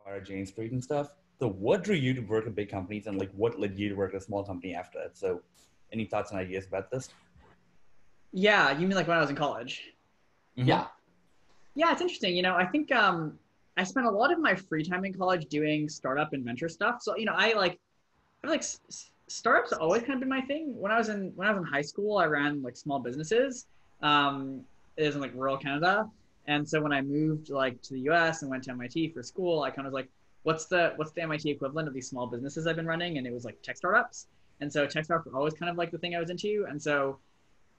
at Jane Street and stuff. So what drew you to work at big companies and like what led you to work at a small company after that? So any thoughts and ideas about this? Yeah, you mean like when I was in college? Mm-hmm. Yeah. Yeah, it's interesting. I think I spent a lot of my free time in college doing startup and venture stuff. So, I feel like startups have always kind of been my thing. When I was in high school, I ran like small businesses. It was in like rural Canada, and so when I moved like to the U.S. and went to MIT for school, I kind of was like, what's the MIT equivalent of these small businesses I've been running? And it was like tech startups. And so tech startups were always kind of like the thing I was into. And so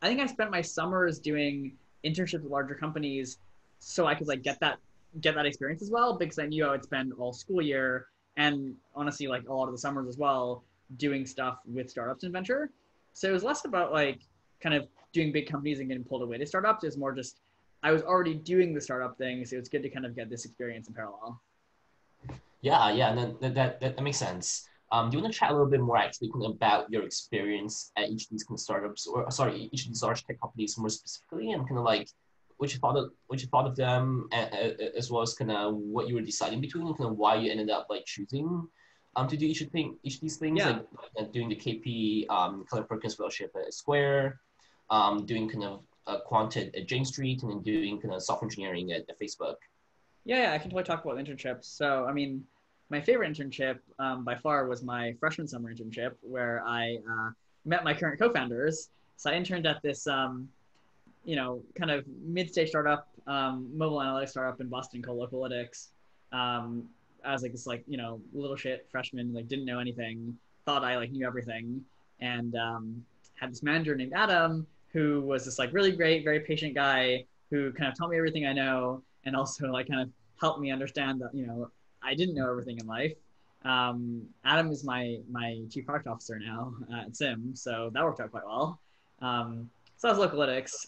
I think I spent my summers doing internships with larger companies so I could like get that experience as well because I knew I would spend all school year and honestly like a lot of the summers as well doing stuff with startups and venture. So it was less about like kind of doing big companies and getting pulled away to startups. It was more just I was already doing the startup thing, so it's good to kind of get this experience in parallel. Yeah, and then that makes sense. Do you want to chat a little bit more actually kind of about your experience at each of these kind of startups, or sorry, each of these large tech companies more specifically, and kind of like what you thought of them, as well as kind of what you were deciding between, and kind of why you ended up like choosing to do each of these things, Yeah. like doing the KP Color Perkins Fellowship at Square, doing kind of quant at Jane Street, and then doing kind of software engineering at Facebook. Yeah, I can totally talk about internships. So, I mean, my favorite internship by far was my freshman summer internship, where I met my current co-founders. So I interned at this, kind of mid-stage startup, mobile analytics startup in Boston called Localytics. Um, as like this, like little shit freshman, like didn't know anything, thought I like knew everything, and had this manager named Adam who was this like really great, very patient guy who kind of taught me everything I know and also like kind of helped me understand that I didn't know everything in life. Adam is my chief product officer now at Sim, so that worked out quite well. So that was Localytics.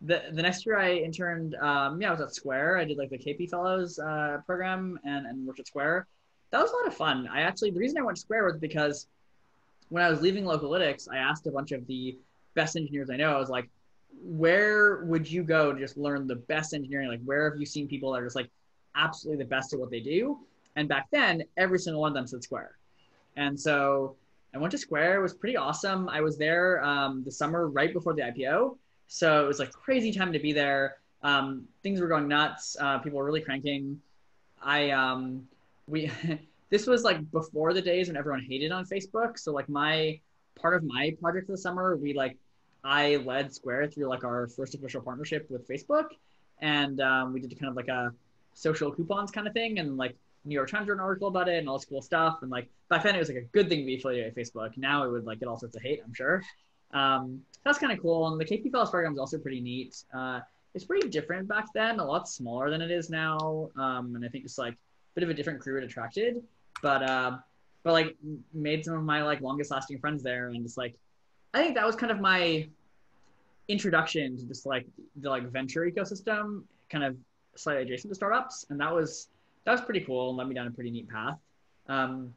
The next year I interned, I was at Square. I did like the KP Fellows program and worked at Square. That was a lot of fun. The reason I went to Square was because when I was leaving Localytics, I asked a bunch of the best engineers I know. I was like, where would you go to just learn the best engineering? Like, where have you seen people that are just like absolutely the best at what they do? And back then, every single one of them said Square. And so I went to Square. It was pretty awesome. I was there the summer right before the IPO. So it was like crazy time to be there. Things were going nuts. People were really cranking. I we this was like before the days when everyone hated on Facebook. So like my part of my project for the summer, I led Square through like our first official partnership with Facebook, and we did kind of like a social coupons kind of thing, and like New York Times wrote an article about it and all this cool stuff. And like back then, it was like a good thing to be affiliated with Facebook. Now it would like get all sorts of hate, I'm sure. That's kind of cool. And the KP Fellows program is also pretty neat. It's pretty different back then, a lot smaller than it is now. And I think it's like a bit of a different crew it attracted, but like made some of my like longest lasting friends there, and just like I think that was kind of my introduction to just like the like venture ecosystem, kind of slightly adjacent to startups, and that was pretty cool and led me down a pretty neat path. Um,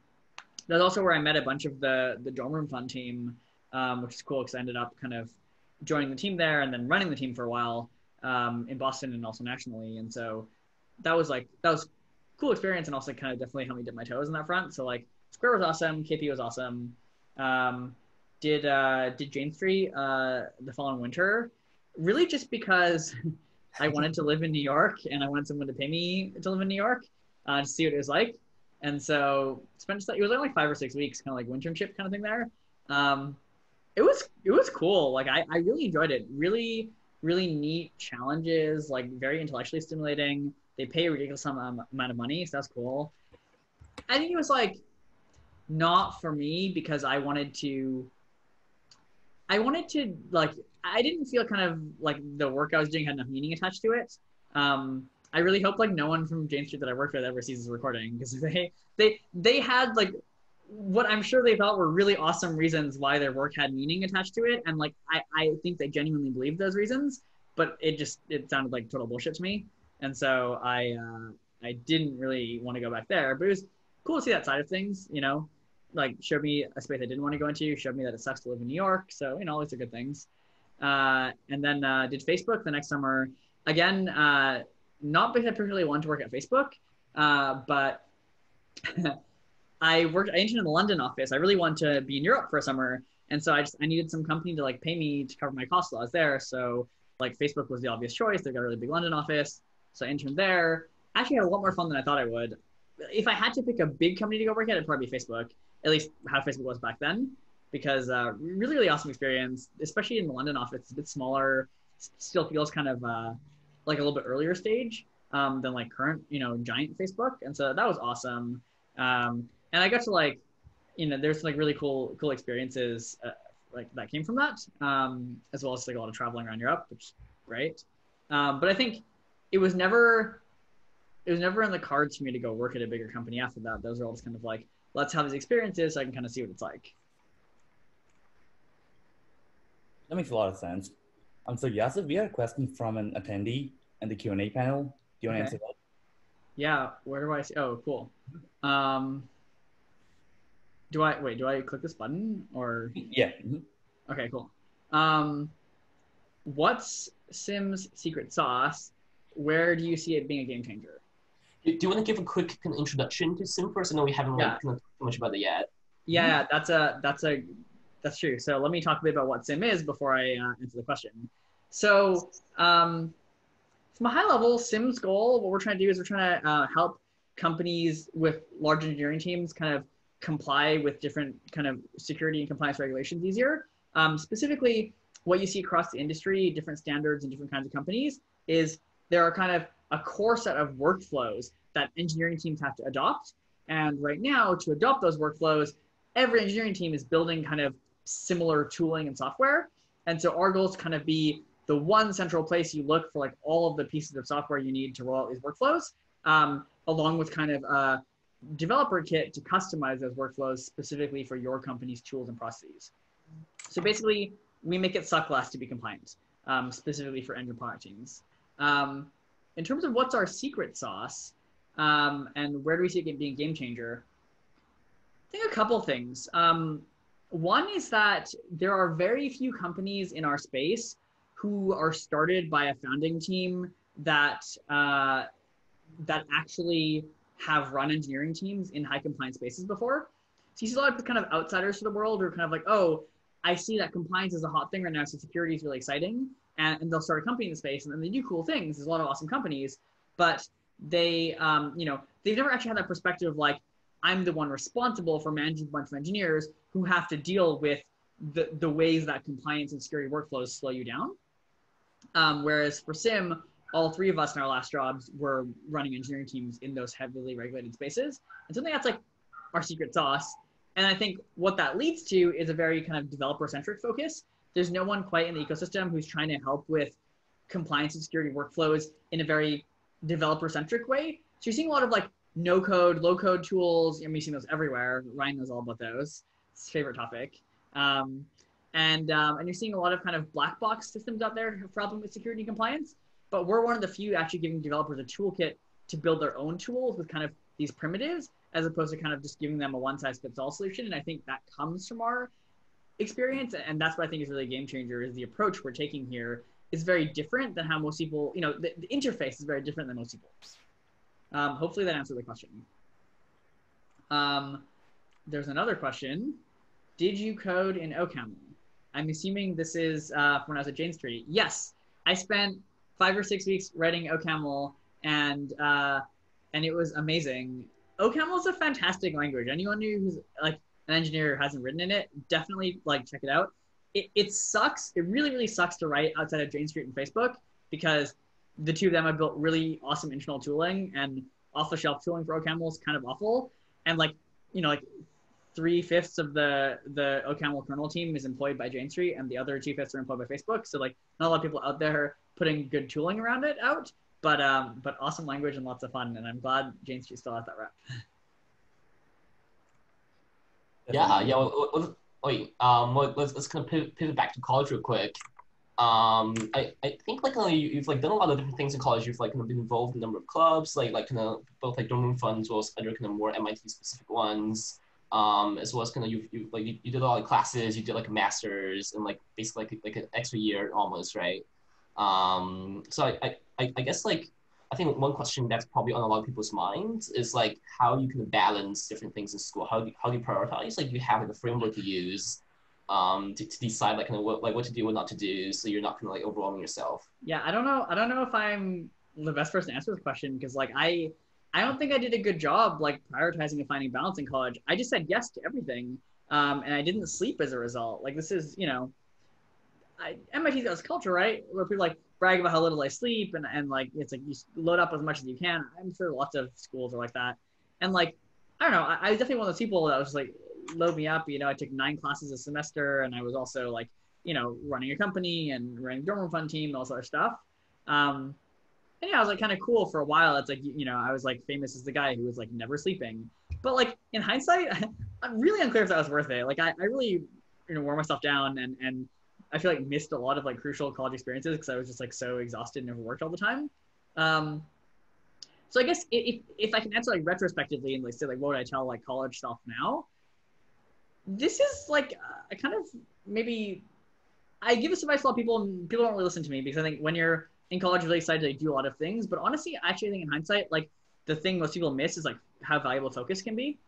that's also where I met a bunch of the dorm room fund team, which is cool because I ended up kind of joining the team there and then running the team for a while in Boston and also nationally. And so that was cool experience and also kind of definitely helped me dip my toes in that front. So like Square was awesome, KP was awesome. Um, did Jane Street the following winter, really just because I wanted to live in New York and I wanted someone to pay me to live in New York to see what it was like. And so it was only like 5 or 6 weeks, kind of like internship kind of thing there. Um, it was cool. Like I really enjoyed it. Really, really neat challenges, like very intellectually stimulating. They pay a ridiculous amount of money, so that's cool. I think it was like not for me because I wanted to like I didn't feel kind of like the work I was doing had enough meaning attached to it. I really hope like no one from Jane Street that I worked with ever sees this recording because they had like what I'm sure they thought were really awesome reasons why their work had meaning attached to it, and like I think they genuinely believed those reasons, but it sounded like total bullshit to me, and so I didn't really want to go back there. But it was cool to see that side of things, like showed me a space I didn't want to go into, showed me that it sucks to live in New York. So, all these are good things. And then did Facebook the next summer. Again, not because I particularly wanted to work at Facebook, But I interned in the London office. I really wanted to be in Europe for a summer. And so I needed some company to like pay me to cover my costs while I was there. So like Facebook was the obvious choice. They've got a really big London office. So I interned there. Actually had a lot more fun than I thought I would. If I had to pick a big company to go work at, it'd probably be Facebook, at least how Facebook was back then, because really, really awesome experience, especially in the London office. It's a bit smaller, still feels kind of like a little bit earlier stage than like current, giant Facebook. And so that was awesome. And I got to like, there's like really cool experiences like that came from that, as well as like a lot of traveling around Europe, which is great. But I think it was never in the cards for me to go work at a bigger company after that. Those are all just kind of like, let's have these experiences so I can kind of see what it's like. That makes a lot of sense. So Yasyf, we had a question from an attendee in the Q&A panel. Do you want to answer that? Yeah. Where do I see? Oh, cool. Do I click this button or? Yeah. Mm-hmm. Okay, cool. What's Sim's secret sauce? Where do you see it being a game changer? Do you want to give a quick introduction to Sim first? I know we haven't talked too much about it yet. Yeah, that's true. So let me talk a bit about what Sim is before I answer the question. So from a high level, Sim's goal, what we're trying to do is we're trying to help companies with large engineering teams kind of comply with different kind of security and compliance regulations easier. Specifically, what you see across the industry, different standards and different kinds of companies, is there are kind of a core set of workflows that engineering teams have to adopt. And right now, to adopt those workflows, every engineering team is building kind of similar tooling and software. And so our goal is to kind of be the one central place you look for like all of the pieces of software you need to roll out these workflows, along with kind of a developer kit to customize those workflows specifically for your company's tools and processes. So basically, we make it suck less to be compliant, specifically for engine product teams. In terms of what's our secret sauce and where do we see it being a game changer, I think a couple things. One is that there are very few companies in our space who are started by a founding team that actually have run engineering teams in high compliance spaces before. So you see a lot of kind of outsiders to the world who are kind of like, oh, I see that compliance is a hot thing right now, so security is really exciting. And they'll start a company in the space, and then they do cool things. There's a lot of awesome companies, but they, they've never actually had that perspective of like, I'm the one responsible for managing a bunch of engineers who have to deal with the ways that compliance and security workflows slow you down. Whereas for Sim, all three of us in our last jobs were running engineering teams in those heavily regulated spaces. And something that's like our secret sauce. And I think what that leads to is a very kind of developer-centric focus. There's no one quite in the ecosystem who's trying to help with compliance and security workflows in a very developer-centric way. So you're seeing a lot of like no-code, low-code tools. You're seeing those everywhere. Ryan knows all about those. It's his favorite topic. And you're seeing a lot of kind of black box systems out there for helping with security and compliance. But we're one of the few actually giving developers a toolkit to build their own tools with kind of these primitives, as opposed to kind of just giving them a one-size-fits-all solution. And I think that comes from our experience. And that's what I think is really a game changer, is the approach we're taking here is very different than how most people, the interface is very different than most people. Hopefully that answered the question. There's another question. Did you code in OCaml? I'm assuming this is when I was at Jane Street. Yes, I spent 5 or 6 weeks writing OCaml, and it was amazing. OCaml is a fantastic language. Anyone who's like an engineer who hasn't written in it, definitely like check it out. It sucks. It really, really sucks to write outside of Jane Street and Facebook, because the two of them have built really awesome internal tooling, and off-the-shelf tooling for OCaml is kind of awful. And like 3/5 of the OCaml kernel team is employed by Jane Street, and the other 2/5 are employed by Facebook. So like not a lot of people out there putting good tooling around it out, but awesome language and lots of fun. And I'm glad Jane Street still has that rep. Let's kind of pivot back to college real quick. I think you've done a lot of different things in college. You've kind of been involved in a number of clubs, kind of both dorm room funds, as well as other kind of more MIT specific ones. As well as kind of you did a lot of classes. You did a master's and basically like an extra year almost, right? So I guess I think one question that's probably on a lot of people's minds is like how you can balance different things in school. How do you prioritize? Like you have like a framework to use to decide like kind of what to do, what not to do, so you're not kind of like overwhelming yourself. Yeah, I don't know if I'm the best person to answer this question because like I don't think I did a good job like prioritizing and finding balance in college. I just said yes to everything, and I didn't sleep as a result. Like this is MIT's got this culture, right, where people like brag about how little I sleep, and like it's like you load up as much as you can. I'm sure lots of schools are like that, and like I don't know, I was definitely one of those people that was like load me up. I took 9 classes a semester, and I was also like running a company and running a dorm room fund team and all this other stuff. And yeah, I was like kind of cool for a while. It's like, I was like famous as the guy who was like never sleeping. But like in hindsight, I'm really unclear if that was worth it. Like I really, wore myself down and I feel like missed a lot of like crucial college experiences because I was just like so exhausted and overworked all the time. So I guess if I can answer like retrospectively and like say like what would I tell like college self now? This is like I kind of maybe I give this advice to a lot of people and people don't really listen to me because I think when you're in college, you're really excited to like, do a lot of things. But honestly, I actually think in hindsight, like the thing most people miss is like how valuable focus can be.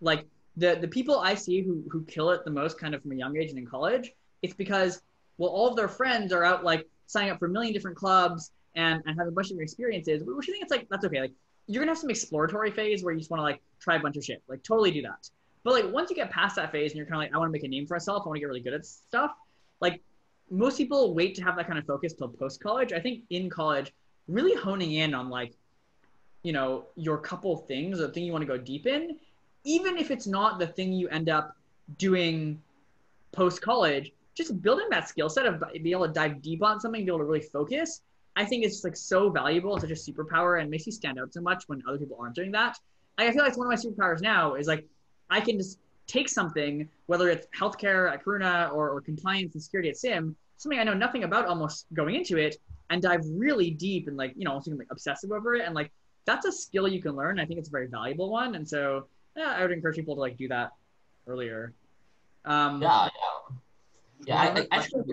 Like the people I see who kill it the most kind of from a young age and in college, it's because, well, all of their friends are out like signing up for a million different clubs and have a bunch of different experiences, which I think it's like, that's okay. Like you're gonna have some exploratory phase where you just want to like try a bunch of shit, like totally do that. But like once you get past that phase and you're kind of like, I want to make a name for myself, I want to get really good at stuff. Like most people wait to have that kind of focus till post-college. I think in college, really honing in on like, your couple things or the thing you want to go deep in, even if it's not the thing you end up doing post-college, just building that skill set of being able to dive deep on something, be able to really focus, I think it's just like so valuable and such a superpower and makes you stand out so much when other people aren't doing that. I feel like one of my superpowers now is like, I can just take something, whether it's healthcare at Karuna or compliance and security at SIM, something I know nothing about almost going into it, and dive really deep and like, almost like obsessive over it. And like, that's a skill you can learn. I think it's a very valuable one. And so I would encourage people to like do that earlier. Yeah. I actually.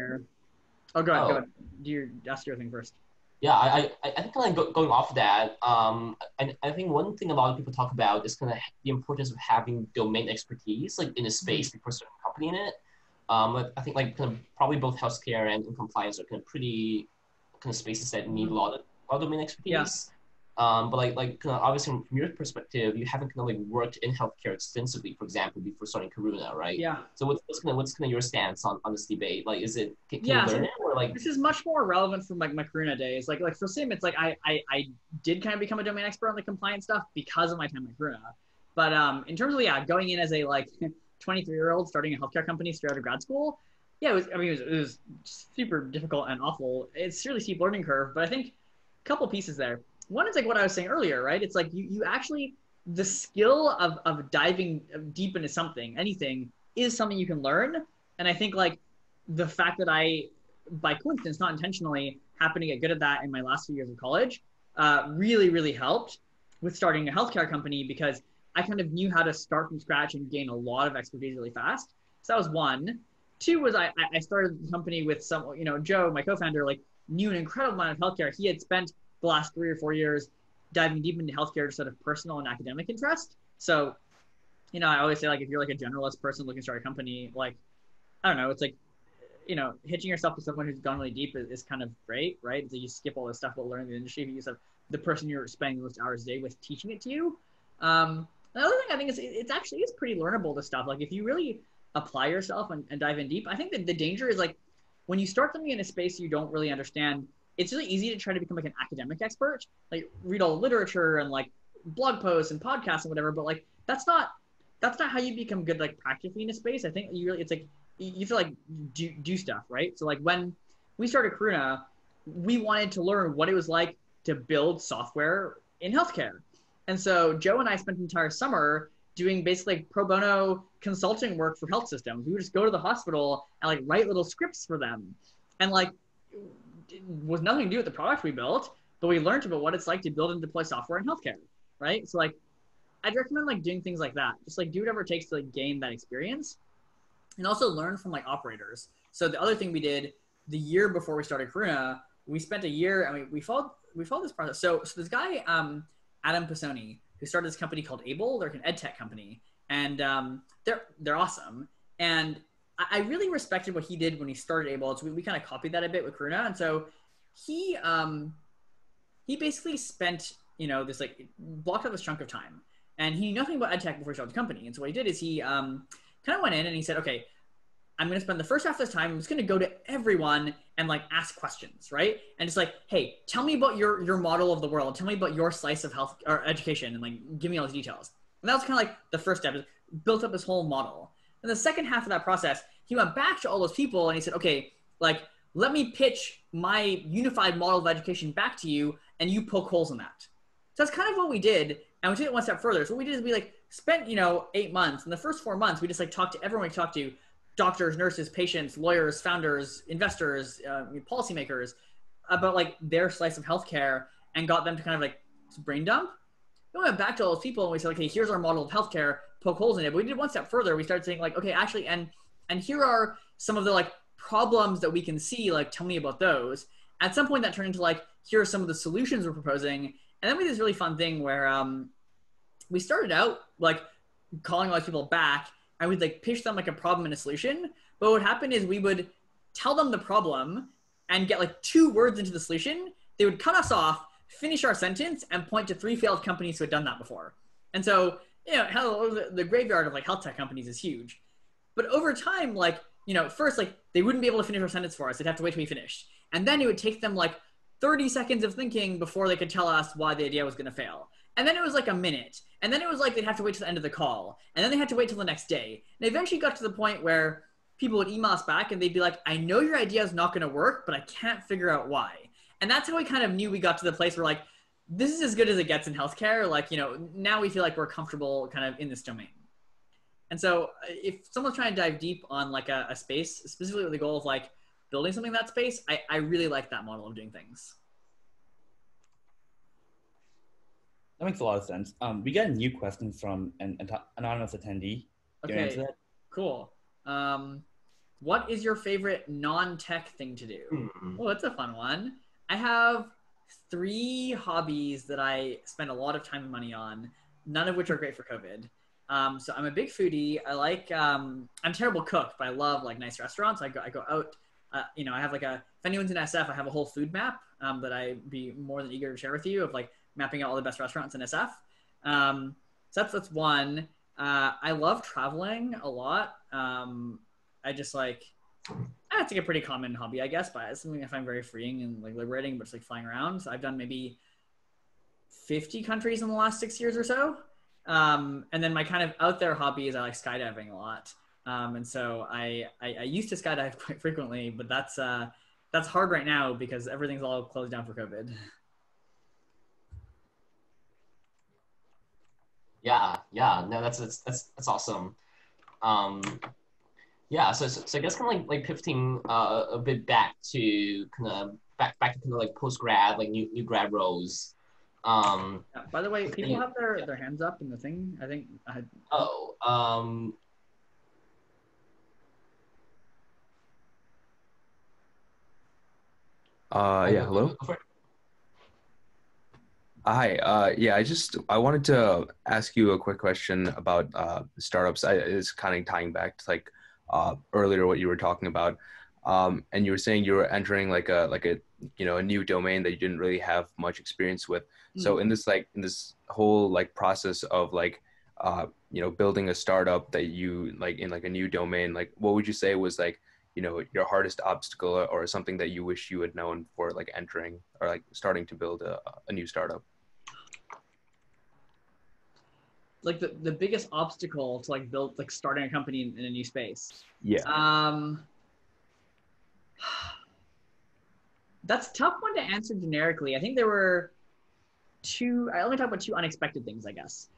Oh, go ahead. Do you ask your thing first? Yeah, I think kind of going off of that, I think one thing a lot of people talk about is kind of the importance of having domain expertise like in a space before starting a company in it. I think like kind of probably both healthcare and compliance are kind of pretty kind of spaces that need a lot of domain expertise. Yeah. But like kind of obviously from your perspective, you haven't kind of like worked in healthcare extensively, for example, before starting Karuna, right? Yeah. So what's kind of your stance on this debate? Like, is it can you Yeah, learn it or like? this is much more relevant from like my Karuna days. Like for SIM, it's like I did kind of become a domain expert on the compliance stuff because of my time at Karuna. But in terms of going in as a like 23-year-old starting a healthcare company straight out of grad school, yeah, it was super difficult and awful. It's really steep learning curve, but I think a couple pieces there. One is like what I was saying earlier, right? It's like you actually, the skill of diving deep into something, anything, is something you can learn. And I think like the fact that I, by coincidence, not intentionally, happened to get good at that in my last few years of college, really, really helped with starting a healthcare company because I kind of knew how to start from scratch and gain a lot of expertise really fast. So that was one. Two was I started the company with some, Joe, my co-founder, like knew an incredible amount of healthcare. He had spent the last 3 or 4 years diving deep into healthcare just out of personal and academic interest. So, I always say like, if you're like a generalist person looking to start a company, like, I don't know, it's like, hitching yourself to someone who's gone really deep is kind of great, right? So you skip all this stuff about learning the industry. You just have the person you're spending the most hours a day with teaching it to you. The other thing I think is it's actually is pretty learnable, this stuff. Like if you really apply yourself and dive in deep, I think that the danger is like when you start something in a space you don't really understand, it's really easy to try to become like an academic expert, like read all the literature and like blog posts and podcasts and whatever. But like that's not how you become good like practically in a space. I think it's like you feel like do stuff, right? So like when we started Karuna, we wanted to learn what it was like to build software in healthcare. And so Joe and I spent the entire summer doing basically like pro bono consulting work for health systems. We would just go to the hospital and like write little scripts for them. And like, it was nothing to do with the product we built, but we learned about what it's like to build and deploy software in healthcare, right? So like, I'd recommend like doing things like that. Just like do whatever it takes to like gain that experience and also learn from like operators. So the other thing we did the year before we started Karuna we spent a year. I mean, we followed this process. So this guy, Adam Pisoni, who started this company called Able. They're an ed tech company, and they're awesome. And I really respected what he did when he started Able. So we kind of copied that a bit with Karuna. And so he basically spent, this like blocked out this chunk of time, and he knew nothing about ed tech before he started the company. And so what he did is he kind of went in and he said, okay, I'm going to spend the first half of this time, I'm just going to go to everyone and like ask questions, right? And just like, hey, tell me about your model of the world. Tell me about your slice of health or education, and like give me all these details. And that was kind of like the first step, is built up this whole model. And the second half of that process, he went back to all those people and he said, okay, like, let me pitch my unified model of education back to you, and you poke holes in that. So that's kind of what we did. And we took it one step further. So what we did is we like spent, 8 months. In the first 4 months, we just like talked to everyone we talked to, doctors, nurses, patients, lawyers, founders, investors, policymakers, about like their slice of healthcare, and got them to kind of like brain dump. We went back to all those people and we said, okay, here's our model of healthcare, poke holes in it. But we did one step further. We started saying like, okay, actually, and here are some of the like problems that we can see, like tell me about those. At some point that turned into like, here are some of the solutions we're proposing. And then we did this really fun thing where we started out like calling all these people back, and we'd like pitch them like a problem and a solution. But what happened is we would tell them the problem and get like 2 words into the solution. They would cut us off, finish our sentence, and point to 3 failed companies who had done that before. And so, the graveyard of like health tech companies is huge. But over time, like, first, like they wouldn't be able to finish our sentence for us. They'd have to wait till we finished. And then it would take them like 30 seconds of thinking before they could tell us why the idea was going to fail. And then it was like a minute. And then it was like they'd have to wait till the end of the call. And then they had to wait till the next day. And eventually got to the point where people would email us back and they'd be like, I know your idea is not going to work, but I can't figure out why. And that's how we kind of knew we got to the place where like, this is as good as it gets in healthcare. Like, now we feel like we're comfortable kind of in this domain. And so if someone's trying to dive deep on like a space, specifically with the goal of like building something in that space, I really like that model of doing things. That makes a lot of sense. We got a new question from an anonymous attendee. Okay, cool. What is your favorite non-tech thing to do? Mm-hmm. Oh, that's a fun one. I have 3 hobbies that I spend a lot of time and money on, none of which are great for COVID. So I'm a big foodie. I like, I'm a terrible cook, but I love like nice restaurants. I go out, I have like if anyone's in SF, I have a whole food map that I'd be more than eager to share with you, of like mapping out all the best restaurants in SF. So that's one. I love traveling a lot. I just like, that's like a pretty common hobby, I guess, but it's something I find very freeing and like liberating, but it's like flying around. So I've done maybe 50 countries in the last 6 years or so. And then my kind of out there hobby is I like skydiving a lot. And so I used to skydive quite frequently, but that's hard right now because everything's all closed down for COVID. Yeah, no, that's awesome. Yeah, so I guess kind of like pivoting a bit back to kind of back to kind of like post grad, like new grad roles. Yeah, by the way, people have their hands up in the thing. I think. Yeah, hello. Hi. Yeah, I wanted to ask you a quick question about startups. It's kind of tying back to like earlier what you were talking about, and you were saying you were entering like a a new domain that you didn't really have much experience with. So in this whole like process of like building a startup that you like in like a new domain, like what would you say was like your hardest obstacle or something that you wish you had known for like entering or like starting to build a new startup? Like the biggest obstacle to like starting a company in a new space. Yeah. That's a tough one to answer generically. I think there were I only talk about 2 unexpected things, I guess.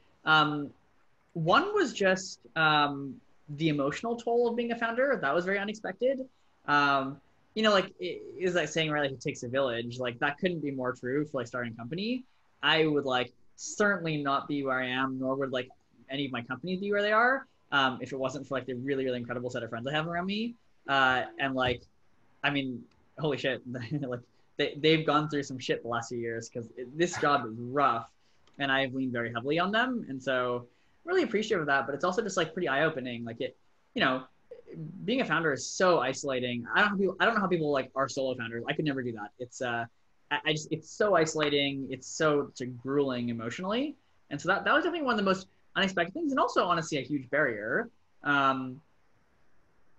One was just the emotional toll of being a founder. That was very unexpected. Like it was like saying, right, like it takes a village. Like that couldn't be more true for like starting a company. I would like certainly not be where I am, nor would like any of my companies be where they are, if it wasn't for like the really, really incredible set of friends I have around me. And like, I mean, holy shit, like they've gone through some shit the last few years because this job is rough, and I've leaned very heavily on them, and so really appreciative of that. But it's also just like pretty eye opening. Like being a founder is so isolating. I don't know how people like are solo founders. I could never do that. It's it's so isolating. It's so grueling emotionally, and so that was definitely one of the most unexpected things, and also honestly a huge barrier. And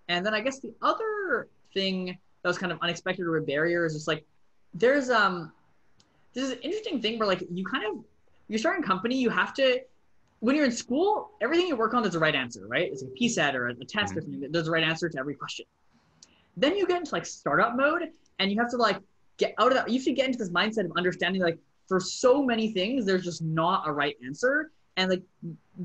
then I guess the other thing that was kind of unexpected or a barrier is just like there's this interesting thing where like you're starting a company, you have to, when you're in school, everything you work on there's a right answer, right? It's like a PSAT or a test or something. There's a right answer to every question. Then you get into like startup mode, and you have to like get out of that. You have to get into this mindset of understanding like for so many things there's just not a right answer, and like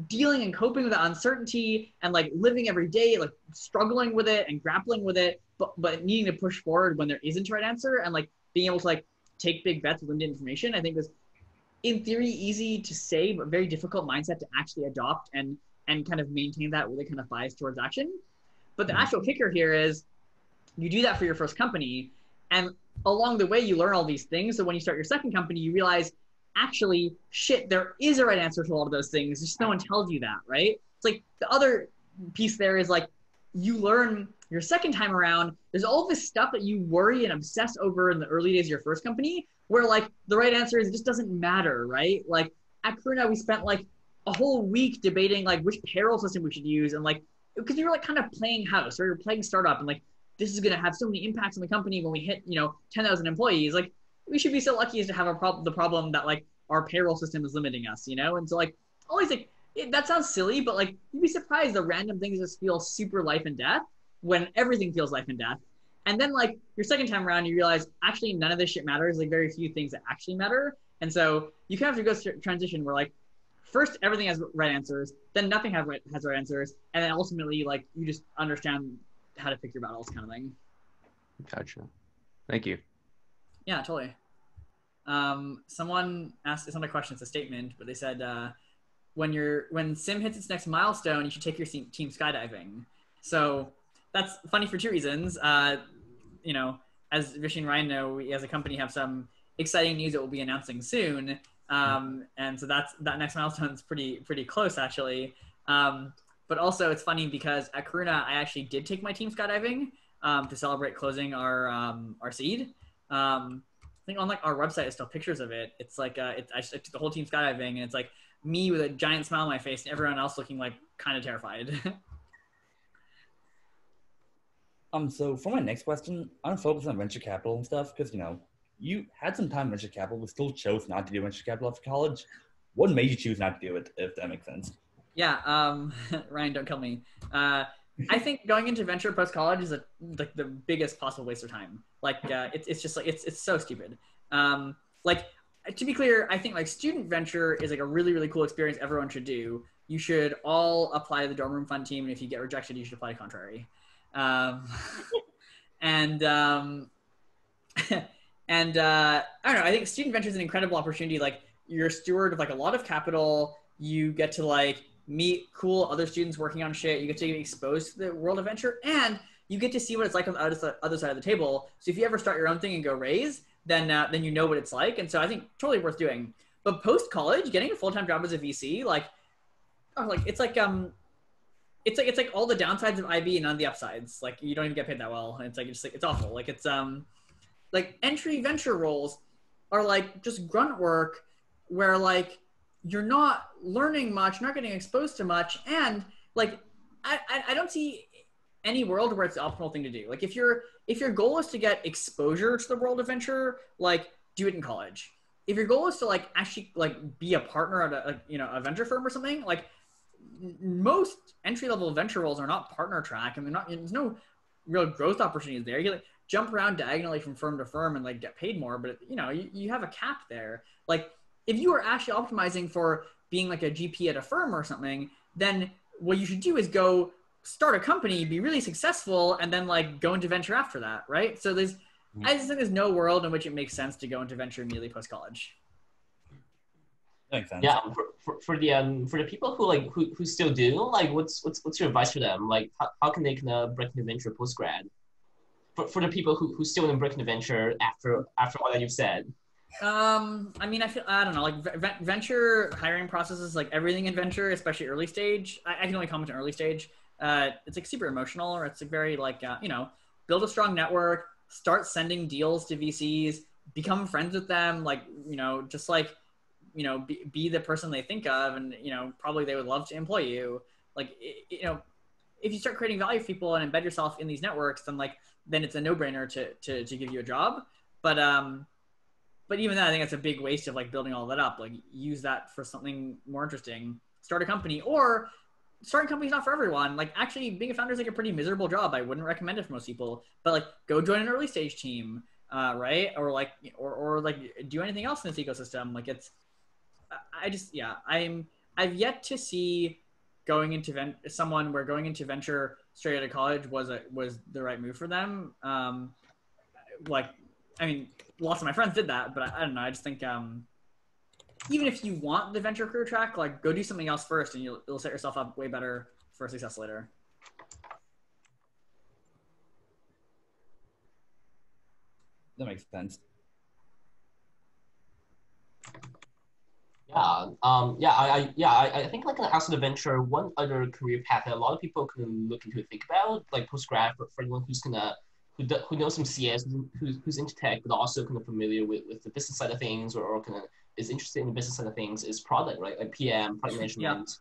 dealing and coping with that uncertainty and like living every day, like struggling with it and grappling with it, but needing to push forward when there isn't a right answer, and like being able to like take big bets with limited information, I think is in theory easy to say, but very difficult mindset to actually adopt and kind of maintain that really kind of bias towards action. But the actual kicker here is you do that for your first company, and along the way you learn all these things. So when you start your second company, you realize actually, shit, there is a right answer to all of those things. Just no one tells you that, right? It's like the other piece there is like you learn your second time around, there's all this stuff that you worry and obsess over in the early days of your first company, where like the right answer is it just doesn't matter, right? Like at Karuna, we spent like a whole week debating like which payroll system we should use, and like because we were like kind of playing house, or we were playing startup, and like this is gonna have so many impacts on the company when we hit 10,000 employees. Like we should be so lucky as to have the problem that like our payroll system is limiting us, and so like always like that sounds silly, but like you'd be surprised the random things just feel super life and death when everything feels life and death. And then like your second time around, you realize actually none of this shit matters. Like very few things that actually matter. And so you kind of have to go through transition where like first everything has right answers, then nothing has right answers, and then ultimately like you just understand how to pick your battles, kind of thing. Gotcha. Thank you. Yeah, totally. Someone asked, it's not a question, it's a statement, but they said when Sim hits its next milestone, you should take your team skydiving. So that's funny for two reasons. As Vishy and Ryan know, we as a company have some exciting news that we'll be announcing soon. And so that next milestone is pretty close actually. But also it's funny because at Karuna, I actually did take my team skydiving to celebrate closing our seed. I think on like our website is still pictures of it. It's like I took the whole team skydiving, and it's like me with a giant smile on my face and everyone else looking like kind of terrified. So for my next question, I'm focused on venture capital and stuff because you had some time in venture capital, but still chose not to do venture capital after college. What made you choose not to do it, if that makes sense? Yeah, Ryan, don't kill me. I think going into venture post college is like the biggest possible waste of time. Like it's just like it's so stupid. Like to be clear, I think like student venture is like a really, really cool experience everyone should do. You should all apply to the dorm room fund team, and if you get rejected, you should apply to contrary. I don't know. I think student venture is an incredible opportunity. Like you're a steward of like a lot of capital. You get to like meet cool other students working on shit. You get to get exposed to the world of venture, and you get to see what it's like on the other side of the table. So if you ever start your own thing and go raise, then you know what it's like. And so I think totally worth doing. But post college, getting a full-time job as a VC, it's like all the downsides of IB and none of the upsides. Like you don't even get paid that well. And it's awful. Like it's like entry venture roles are like just grunt work where like you're not learning much, not getting exposed to much, and like I don't see any world where it's the optimal thing to do. Like if your goal is to get exposure to the world of venture, like do it in college. If your goal is to like actually like be a partner at a venture firm or something, like most entry-level venture roles are not partner track, and there's no real growth opportunities there. You like jump around diagonally from firm to firm and like get paid more, but you have a cap there. Like if you are actually optimizing for being like a GP at a firm or something, then what you should do is go start a company, be really successful, and then like go into venture after that, right? So I just think there's no world in which it makes sense to go into venture immediately post college. Makes sense. Yeah, for the people who still do, like what's your advice for them? Like how can they kind of break into venture post grad? for the people who still embark in the venture after all that you've said? I mean, I don't know, like venture hiring processes, like everything in venture, especially early stage. I can only comment on early stage. It's like super emotional, or it's like very like, build a strong network, start sending deals to VCs, become friends with them. Like, just like, be the person they think of, and, probably they would love to employ you. Like, if you start creating value for people and embed yourself in these networks, then it's a no-brainer to give you a job. But even then, I think that's a big waste of like building all that up. Like, use that for something more interesting. Start a company, or starting companies not for everyone. Like, actually being a founder is like a pretty miserable job. I wouldn't recommend it for most people, but like, go join an early stage team, right? Or like do anything else in this ecosystem. Like, I've yet to see going into venture straight out of college was the right move for them. Lots of my friends did that, but I don't know. I just think even if you want the venture career track, like, go do something else first, and you'll set yourself up way better for success later. That makes sense. I think like outside of venture, one other career path that a lot of people can look into and think about, like post-grad, for anyone who knows some CS, who's into tech, but also kind of familiar with the business side of things, or kind of is interested in the business side of things, is product, right? Like PM, product management.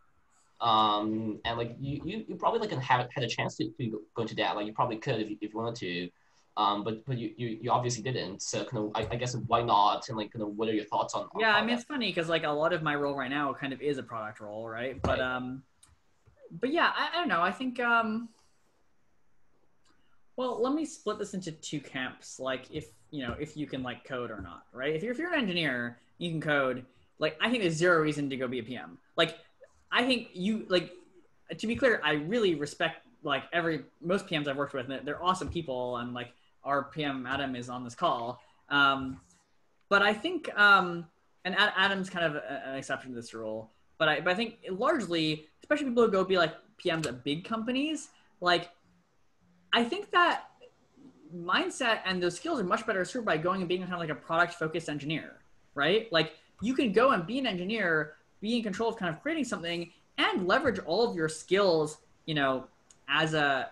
Yeah. And like you probably like had a chance to go into that. Like, you probably could if you wanted to. But you obviously didn't. So kind of, I guess, why not? And like, kind of, what are your thoughts on yeah, product? I mean, it's funny because like a lot of my role right now kind of is a product role, right? But yeah, I don't know. I think well, let me split this into two camps. Like, if you can like code or not, right? If you're an engineer, you can code. Like, I think there's zero reason to go be a PM. Like, I think to be clear, I really respect like most PMs I've worked with. And they're awesome people, and like our PM Adam is on this call. But I think and Adam's kind of an exception to this rule. But I think largely, especially people who go be like PMs at big companies, like, I think that mindset and those skills are much better served by going and being kind of like a product-focused engineer, right? Like, you can go and be an engineer, be in control of kind of creating something, and leverage all of your skills, as a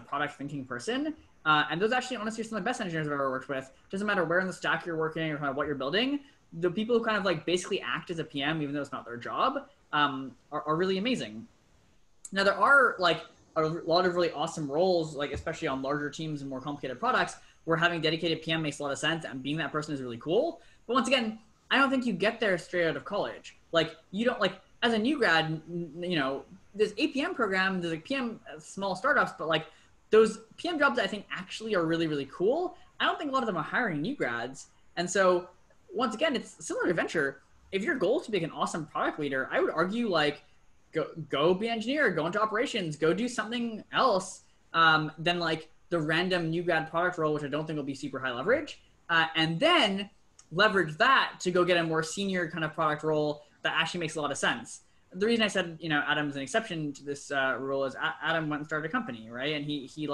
product-thinking person. And those actually, honestly, are some of the best engineers I've ever worked with. Doesn't matter where in the stack you're working or kind of what you're building. The people who kind of like basically act as a PM, even though it's not their job, are really amazing. Now, there are like a lot of really awesome roles, like especially on larger teams and more complicated products, where having dedicated PM makes a lot of sense, and being that person is really cool. But once again, I don't think you get there straight out of college. Like, you don't, like, as a new grad, there's APM program, there's like PM small startups, but like those PM jobs I think actually are really, really cool. I don't think a lot of them are hiring new grads. And so once again, it's similar to venture. If your goal is to be an awesome product leader, I would argue like, go be an engineer, go into operations, go do something else than like the random new grad product role, which I don't think will be super high leverage. And then leverage that to go get a more senior kind of product role that actually makes a lot of sense. The reason I said, Adam's an exception to this rule is Adam went and started a company, right? And he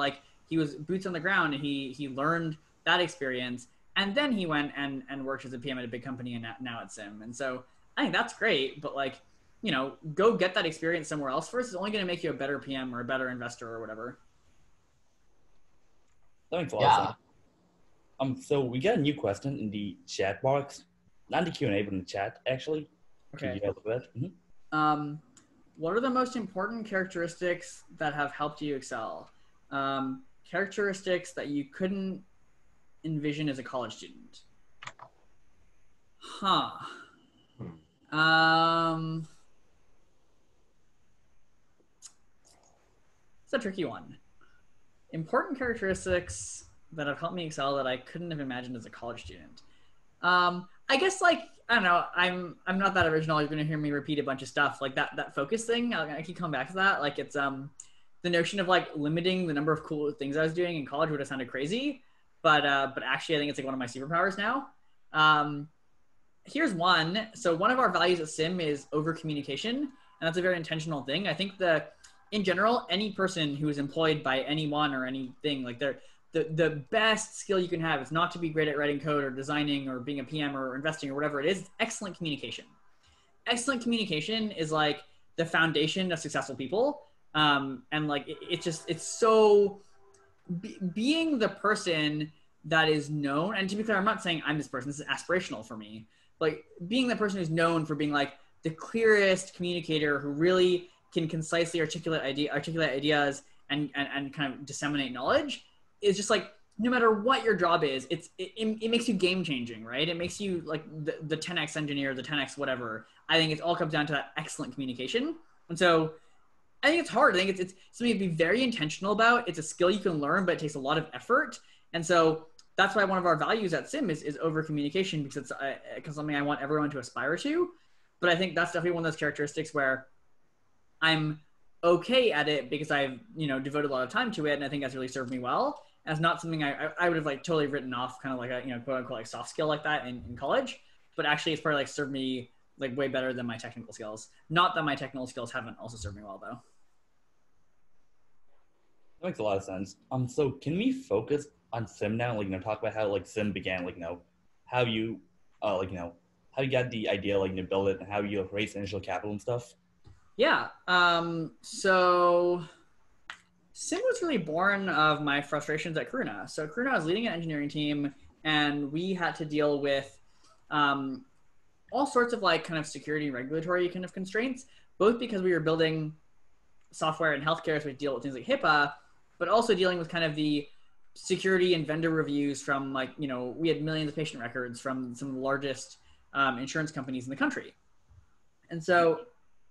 was boots on the ground, and he learned that experience. And then he went and worked as a PM at a big company, and now at Sim. And so I think that's great, but like, go get that experience somewhere else first. It's only going to make you a better PM or a better investor or whatever. That makes a lot of sense. So we got a new question in the chat box, not in the Q&A, but in the chat, actually. Okay. Can you help with that? Mm-hmm. What are the most important characteristics that have helped you excel? Characteristics that you couldn't envision as a college student. It's a tricky one. Important characteristics that have helped me excel that I couldn't have imagined as a college student. I guess, like, I don't know, I'm not that original. You're going to hear me repeat a bunch of stuff. Like that focus thing, I keep coming back to that. Like, it's the notion of like limiting the number of cool things I was doing in college would have sounded crazy. But actually, I think it's like one of my superpowers now. Here's one. So one of our values at Sim is over communication, and that's a very intentional thing. I think in general, any person who is employed by anyone or anything, like the best skill you can have is not to be great at writing code or designing or being a PM or investing or whatever it is. It's excellent communication. Excellent communication is like the foundation of successful people. And like, it's so being the person that is known. And to be clear, I'm not saying I'm this person. This is aspirational for me. Like being the person who's known for being like the clearest communicator who really can concisely articulate ideas and kind of disseminate knowledge is just like, no matter what your job is, it makes you game changing, right? It makes you like the 10x engineer, the 10x whatever. I think it all comes down to that excellent communication. And so I think it's hard. I think it's something to be very intentional about. It's a skill you can learn, but it takes a lot of effort. And so that's why one of our values at Sim is over communication, because it's something I want everyone to aspire to. But I think that's definitely one of those characteristics where I'm okay at it because I've, devoted a lot of time to it. And I think that's really served me well. As not something I would have like totally written off, kind of like a, quote unquote, like soft skill like that in college, but actually it's probably like served me like way better than my technical skills. Not that my technical skills haven't also served me well though. That makes a lot of sense. So can we focus on Sim now? Like, talk about how like Sim began, like, how you, how you got the idea, like, build it and how you raised initial capital and stuff. Yeah. So Sim was really born of my frustrations at Karuna. So Karuna was leading an engineering team, and we had to deal with all sorts of like kind of security and regulatory kind of constraints, both because we were building software in healthcare, so we deal with things like HIPAA, but also dealing with kind of the security and vendor reviews from like, we had millions of patient records from some of the largest insurance companies in the country. And so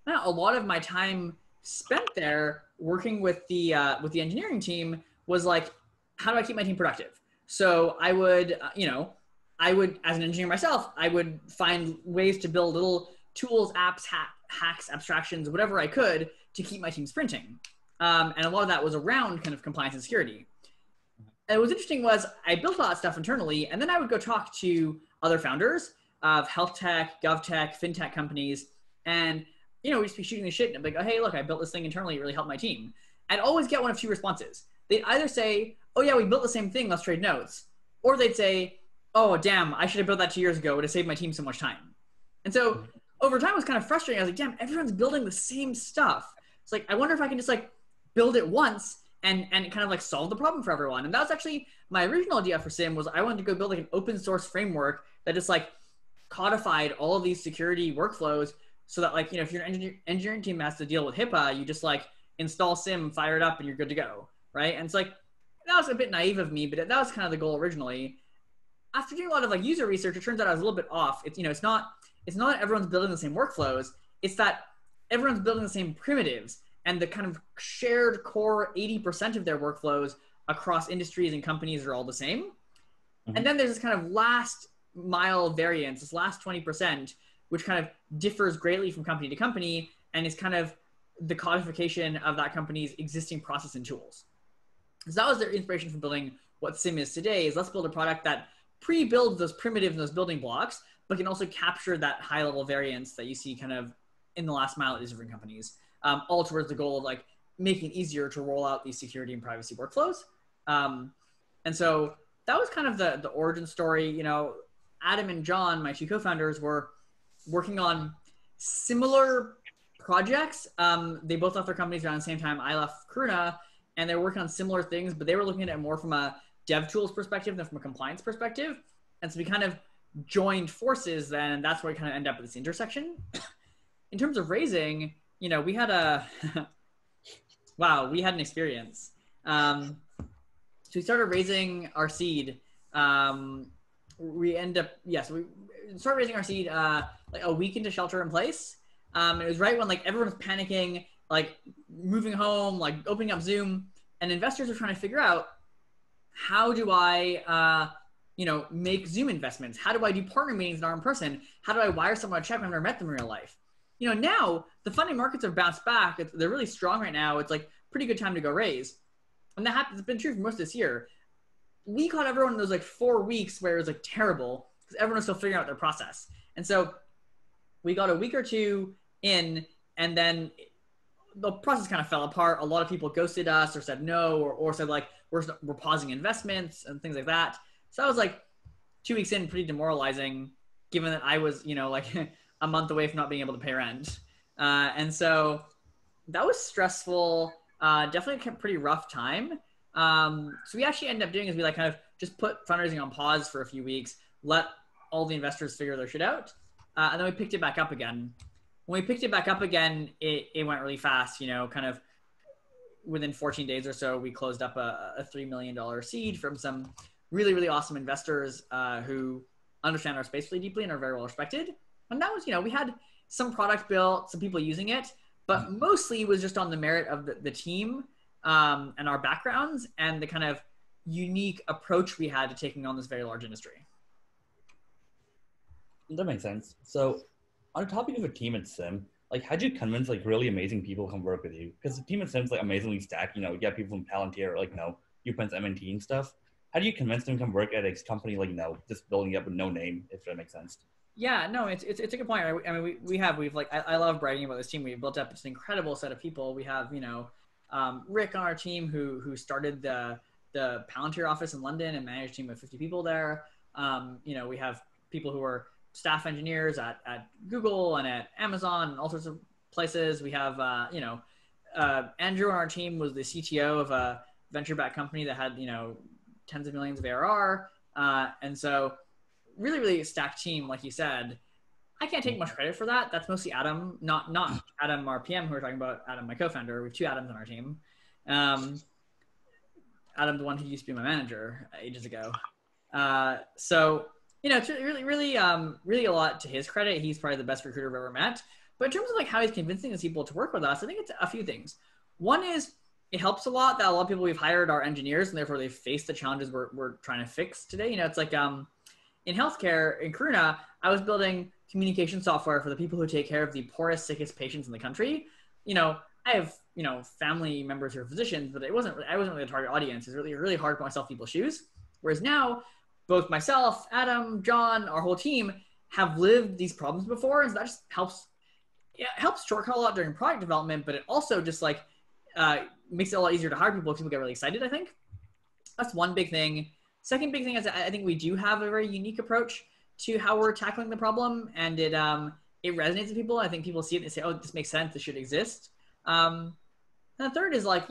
a lot of my time spent there working with the engineering team was like, how do I keep my team productive? So I would, as an engineer myself, I would find ways to build little tools, apps, hacks, abstractions, whatever I could to keep my team sprinting. And a lot of that was around kind of compliance and security. And what was interesting was I built a lot of stuff internally, and then I would go talk to other founders of health tech, gov tech, fintech companies, and we'd just be shooting the shit and be like, oh, hey, look, I built this thing internally. It really helped my team. I'd always get one of two responses. They'd either say, oh, yeah, we built the same thing. Let's trade notes. Or they'd say, oh, damn, I should have built that 2 years ago. It would have saved my team so much time. And so over time, it was kind of frustrating. I was like, damn, everyone's building the same stuff. It's like, I wonder if I can just like build it once and kind of like solve the problem for everyone. And that was actually my original idea for Sim. Was I wanted to go build like an open source framework that just like codified all of these security workflows, so that like, if your engineering team has to deal with HIPAA, you just like install Sim, fire it up, and you're good to go, right? And it's like, that was a bit naive of me, but that was kind of the goal originally. After doing a lot of like user research, it turns out I was a little bit off. It's, it's not that everyone's building the same workflows. It's that everyone's building the same primitives, and the kind of shared core 80% of their workflows across industries and companies are all the same. Mm-hmm. And then there's this kind of last mile variance, this last 20%, which kind of differs greatly from company to company and is kind of the codification of that company's existing process and tools. So that was their inspiration for building what Sim is today, is let's build a product that pre-builds those primitives and those building blocks, but can also capture that high level variance that you see kind of in the last mile at these different companies, all towards the goal of like making it easier to roll out these security and privacy workflows. And so that was kind of the origin story. Adam and John, my two co-founders, were working on similar projects. They both left their companies around the same time I left Karuna, and they were working on similar things, but they were looking at it more from a dev tools perspective than from a compliance perspective. And so we kind of joined forces then, and that's where we kind of end up at this intersection. In terms of raising, we had we had an experience. So we started raising our seed. We started raising our seed like a week into shelter in place. It was right when like everyone was panicking, like moving home, like opening up Zoom, and investors were trying to figure out, how do I, make Zoom investments? How do I do partner meetings that aren't in person? How do I wire someone a check when I've never met them in real life? Now the funding markets have bounced back. They're really strong right now. It's like pretty good time to go raise. And that happens. It's been true for most of this year. We caught everyone in those like 4 weeks where it was like terrible because everyone was still figuring out their process. And so we got a week or two in, and then the process kind of fell apart. A lot of people ghosted us or said no, or said like, we're pausing investments and things like that. So that was like 2 weeks in, pretty demoralizing, given that I was, like a month away from not being able to pay rent. And so that was stressful, definitely a pretty rough time. So we actually ended up doing is we like kind of just put fundraising on pause for a few weeks, let all the investors figure their shit out. And then we picked it back up again. When we picked it back up again, it went really fast, kind of within 14 days or so, we closed up a $3 million seed from some really, really awesome investors who understand our space really deeply and are very well respected. And that was, we had some product built, some people using it, but mostly it was just on the merit of the team and our backgrounds and the kind of unique approach we had to taking on this very large industry. That makes sense. So on the topic of a team at Sim, like how'd you convince like really amazing people to come work with you? Because the team at Sim's like amazingly stacked, you got people from Palantir, like, UPenn's MNT and stuff. How do you convince them to come work at a company like, just building up with no name, if that makes sense? Yeah, no, it's a good point. I mean, we've like, I love bragging about this team. We've built up this incredible set of people. We have, Rick on our team who started the Palantir office in London and managed a team of 50 people there. We have people who are staff engineers at Google and at Amazon and all sorts of places. We have, Andrew on our team was the CTO of a venture-backed company that had, tens of millions of ARR. And so really, really stacked team, like you said. I can't take much credit for that. That's mostly Adam, not Adam, our PM, who we're talking about, Adam, my co-founder. We have 2 Adams on our team. Adam, the one who used to be my manager ages ago. So, it's really, really, really a lot to his credit. He's probably the best recruiter I've ever met. But in terms of like how he's convincing these people to work with us, I think it's a few things. One is it helps a lot that a lot of people we've hired are engineers, and therefore they face the challenges we're trying to fix today. It's like in healthcare, in Karuna, I was building communication software for the people who take care of the poorest, sickest patients in the country. I have, family members who are physicians, but I wasn't really a target audience. It's really, really hard to put myself in people's shoes. Whereas now, both myself, Adam, John, our whole team have lived these problems before. And so that just helps shortcut a lot during product development, but it also just like makes it a lot easier to hire people if people get really excited, I think. That's one big thing. Second big thing is I think we do have a very unique approach to how we're tackling the problem, and it resonates with people. I think people see it and they say, oh, this makes sense. This should exist. And the third is like,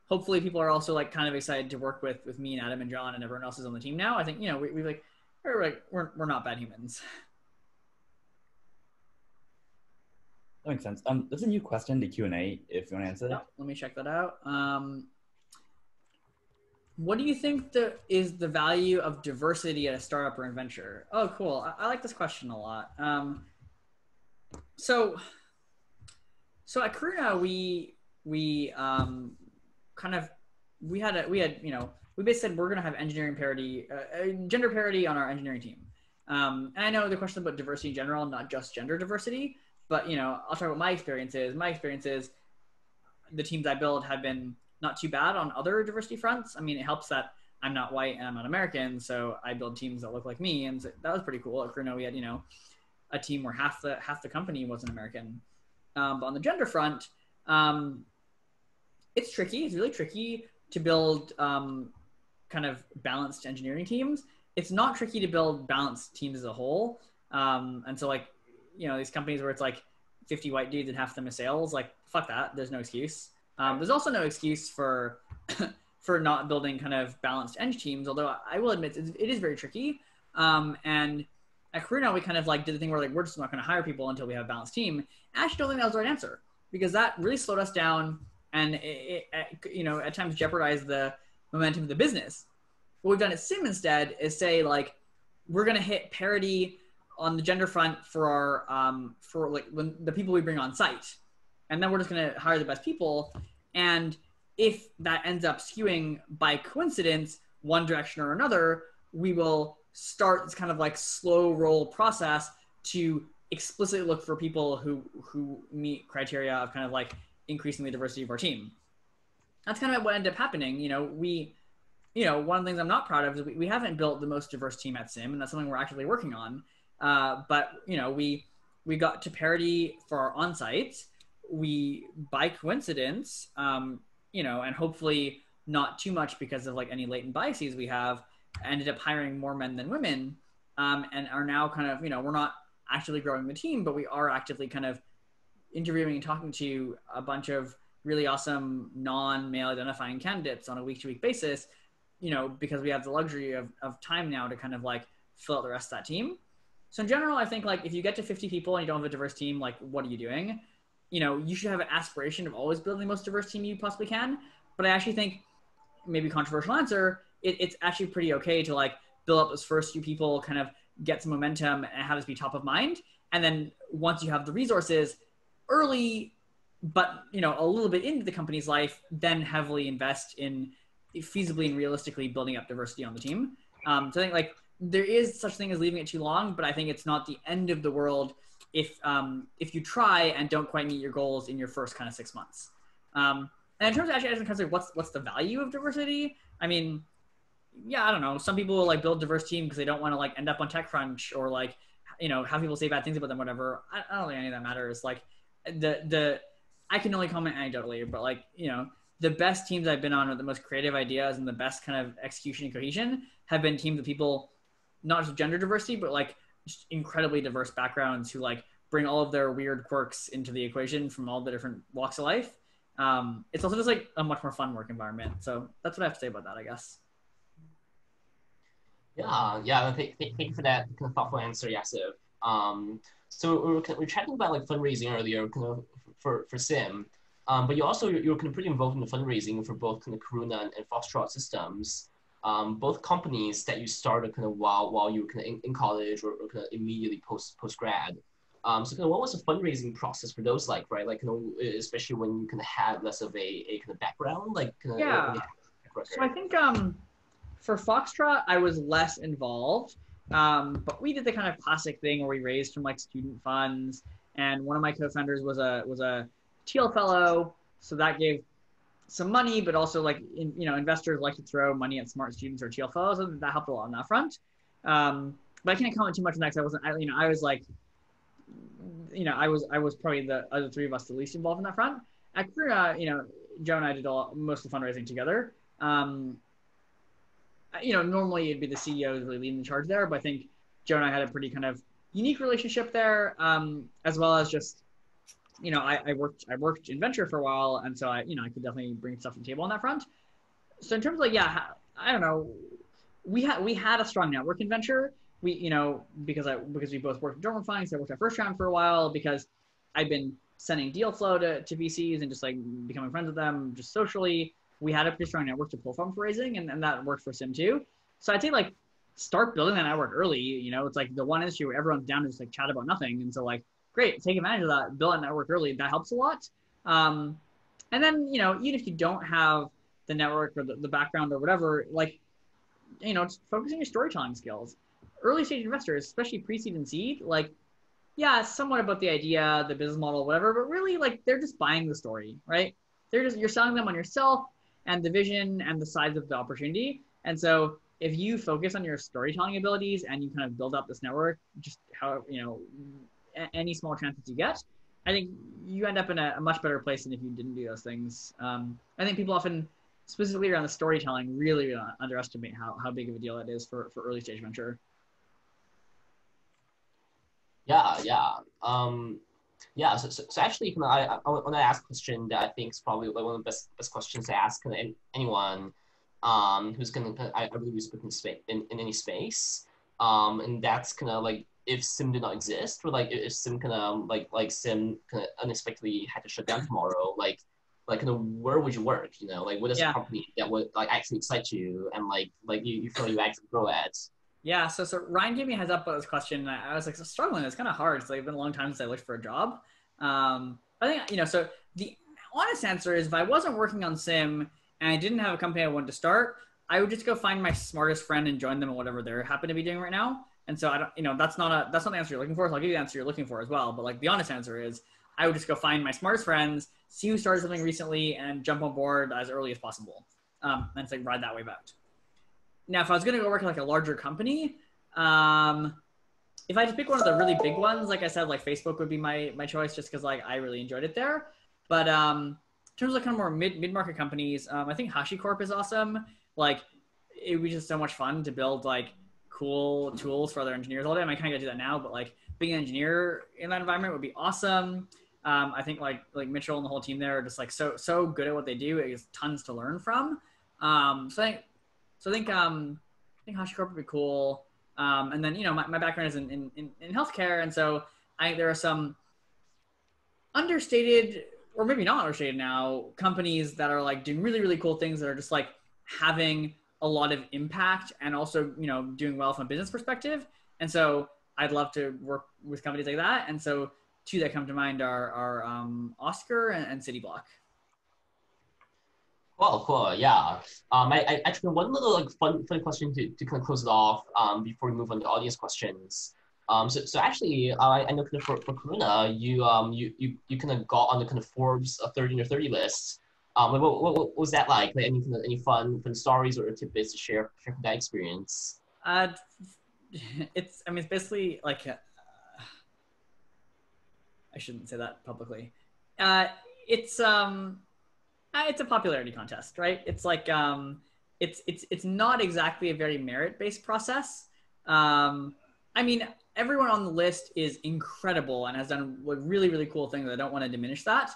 hopefully people are also like kind of excited to work with me and Adam and John and everyone else is on the team now. I think, we're not bad humans. That makes sense. There's a new question to Q&A if you want to answer that. Let me check that out. What do you think is the value of diversity at a startup or in venture? Oh, cool. I like this question a lot. So at Karuna, we basically said we're going to have engineering parity, gender parity on our engineering team. And I know the question about diversity in general, not just gender diversity, but, I'll talk about my experiences. My experiences, the teams I build have been not too bad on other diversity fronts. I mean, it helps that I'm not white and I'm not American, so I build teams that look like me, and so that was pretty cool. At Karuna, we had, a team where half the company wasn't American. But on the gender front, it's tricky. It's really tricky to build kind of balanced engineering teams. It's not tricky to build balanced teams as a whole. And so like, these companies where it's like 50 white dudes and half of them is sales, like fuck that. There's no excuse. There's also no excuse for for not building kind of balanced eng teams, although I will admit it is very tricky. And at Karuna, we kind of like did the thing where like we're just not going to hire people until we have a balanced team. I actually don't think that was the right answer, because that really slowed us down and it at times jeopardized the momentum of the business. What we've done at Sim instead is say like we're going to hit parity on the gender front for our for like when the people we bring on site, and then we're just going to hire the best people. And if that ends up skewing by coincidence one direction or another, we will start this kind of like slow roll process to explicitly look for people who meet criteria of kind of like increasing the diversity of our team. That's kind of what ended up happening. One of the things I'm not proud of is we haven't built the most diverse team at Sim, and that's something we're actively working on. But we got to parity for our on-sites. We, by coincidence, and hopefully not too much because of like any latent biases we have, ended up hiring more men than women, and are now kind of, we're not actively growing the team, but we are actively kind of interviewing and talking to a bunch of really awesome non-male identifying candidates on a week-to-week basis, because we have the luxury of time now to kind of like fill out the rest of that team. So in general, I think like if you get to 50 people and you don't have a diverse team, like what are you doing? You should have an aspiration of always building the most diverse team you possibly can. But I actually think, maybe controversial answer, it's actually pretty okay to like build up those first few people, kind of get some momentum and have this be top of mind. And then once you have the resources early, but a little bit into the company's life, then heavily invest in feasibly and realistically building up diversity on the team. So I think like there is such thing as leaving it too long, but I think it's not the end of the world if you try and don't quite meet your goals in your first kind of 6 months. And in terms of actually asking kind of what's the value of diversity? I mean, yeah, I don't know. Some people like build a diverse team because they don't want to like end up on TechCrunch or like, have people say bad things about them, whatever. I don't think any of that matters. Like I can only comment anecdotally, but like, the best teams I've been on with the most creative ideas and the best kind of execution and cohesion have been teams of people, not just gender diversity, but like just incredibly diverse backgrounds who like bring all of their weird quirks into the equation from all the different walks of life. It's also just like a much more fun work environment. So that's what I have to say about that, I guess. Yeah. Thank you for that kind of thoughtful answer, Yasyf. So we're chatting about like fundraising earlier, kind of for Sim, but you're kind of pretty involved in the fundraising for both kind of Karuna and Foxtrot Systems, both companies that you started kind of while you were kind of in college or kind of immediately post grad. So kind of what was the fundraising process for those like, right? Like, especially when you kind of had less of a kind of background, like kind of. Yeah. So I think for Foxtrot, I was less involved, but we did the kind of classic thing where we raised from like student funds, and one of my co-founders was a Teal fellow, so that gave some money, but also like investors like to throw money at smart students or Teal fellows, so that helped a lot on that front. But I can't comment too much on that because I was like, I was probably the other three of us the least involved in that front. At Karuna, Joe and I did most of the fundraising together. Normally it'd be the CEO who's really leading the charge there, but I think Joe and I had a pretty kind of unique relationship there, as well as just, I worked in venture for a while, and so I could definitely bring stuff to the table on that front. So in terms of like, I don't know, we had a strong network in venture. We, because we both worked in dormant funding, so I worked at First Round for a while because I'd been sending deal flow to VCs and just like becoming friends with them just socially. We had a pretty strong network to pull from for raising, and that worked for Sim too. So I'd say like start building that network early. It's like the one issue where everyone's down to just like chat about nothing. And so like, great, take advantage of that, build that network early. That helps a lot. And then, even if you don't have the network or the background or whatever, like, just focus on your storytelling skills. Early stage investors, especially pre-seed and seed, like, yeah, somewhat about the idea, the business model, whatever, but really like they're just buying the story, right? You're selling them on yourself and the vision and the size of the opportunity. And so if you focus on your storytelling abilities and you kind of build up this network, just how, any small chance that you get, I think you end up in a much better place than if you didn't do those things. I think people often, specifically around the storytelling, really underestimate how big of a deal that is for early stage venture. So actually, I want to ask a question that I think is probably like one of the best questions to ask anyone who's I believe is in any space, and that's kind of like if Sim did not exist, or like if Sim kind of like Sim kind of unexpectedly had to shut down tomorrow, like kind of where would you work? Like what is a company that would like actually excite you and like you feel you actually grow at? Yeah, so Ryan gave me a heads up about this question. And I was like struggling. It's kind of hard. It's like been a long time since I looked for a job. I think so the honest answer is if I wasn't working on Sim and I didn't have a company I wanted to start, I would just go find my smartest friend and join them in whatever they happen to be doing right now. And so I don't, that's not the answer you're looking for. So I'll give you the answer you're looking for as well. But like the honest answer is I would just go find my smartest friends, see who started something recently, and jump on board as early as possible. And it's like ride that wave out. Now, if I was going to go work at like a larger company, if I just pick one of the really big ones, like I said, like Facebook would be my choice just because like I really enjoyed it there. But terms of kind of more mid-market companies, I think HashiCorp is awesome. Like, it would be just so much fun to build like cool tools for other engineers all day. I mean, I kind of got to do that now, but like being an engineer in that environment would be awesome. I think like Mitchell and the whole team there are just like so good at what they do. There's tons to learn from. So I think HashiCorp would be cool. And then my background is in healthcare, and so there are some understated, or maybe not understated now, companies that are like doing really cool things that are just like having a lot of impact and also doing well from a business perspective. And so I'd love to work with companies like that. And so two that come to mind are Oscar and Cityblock. Cool. Yeah. I actually one little like funny question to kind of close it off before we move on to audience questions. So actually, I know kind of for Karuna, you kind of got on the kind of Forbes 30 under 30 list. What was that like? Any fun stories or tidbits to share from that experience? It's basically like I shouldn't say that publicly. It's a popularity contest, right? It's like it's not exactly a very merit-based process. Everyone on the list is incredible and has done really cool things. I don't want to diminish that.